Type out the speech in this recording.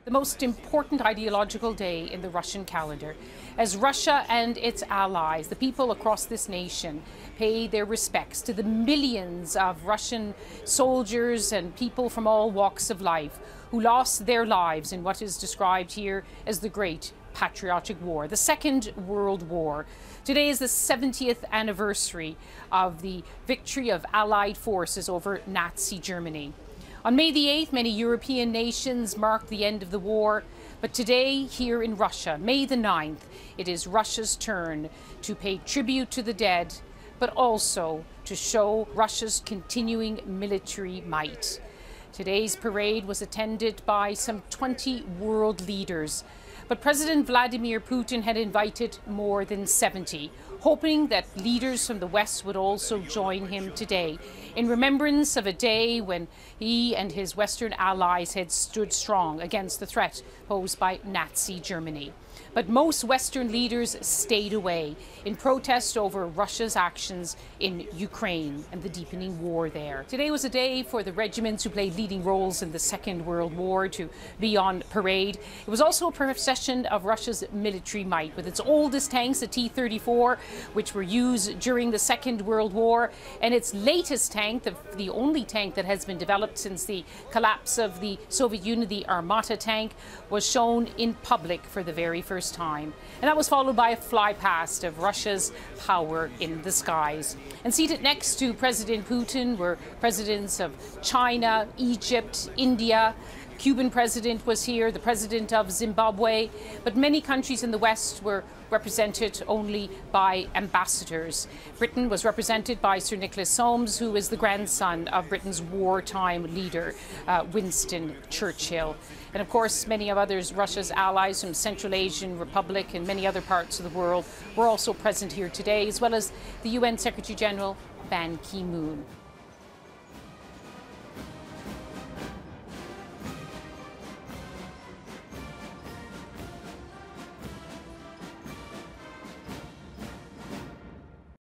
the most important ideological day in the Russian calendar, as Russia and its allies, the people across this nation, pay their respects to the millions of Russian soldiers and people from all walks of life who lost their lives in what is described here as the Great Patriotic War, the Second World War. Today is the 70th anniversary of the victory of Allied forces over Nazi Germany. On May the 8th, many European nations marked the end of the war, but today, here in Russia, May the 9th, it is Russia's turn to pay tribute to the dead, but also to show Russia's continuing military might. Today's parade was attended by some 20 world leaders, but President Vladimir Putin had invited more than 70, hoping that leaders from the West would also join him today, in remembrance of a day when he and his Western allies had stood strong against the threat posed by Nazi Germany. But most Western leaders stayed away in protest over Russia's actions in Ukraine and the deepening war there. Today was a day for the regiments who played leading roles in the Second World War to be on parade. It was also a procession of Russia's military might, with its oldest tanks, the T-34, which were used during the Second World War, and its latest tank, the only tank that has been developed since the collapse of the Soviet Union, the Armata tank, was shown in public for the very first time. And that was followed by a flypast of Russia's power in the skies. And seated next to President Putin were presidents of China, Egypt, India. Cuban president was here, the president of Zimbabwe, but many countries in the West were represented only by ambassadors. Britain was represented by Sir Nicholas Soames, who is the grandson of Britain's wartime leader, Winston Churchill. And of course, many of others, Russia's allies from Central Asian Republic and many other parts of the world, were also present here today, as well as the UN Secretary General Ban Ki-moon.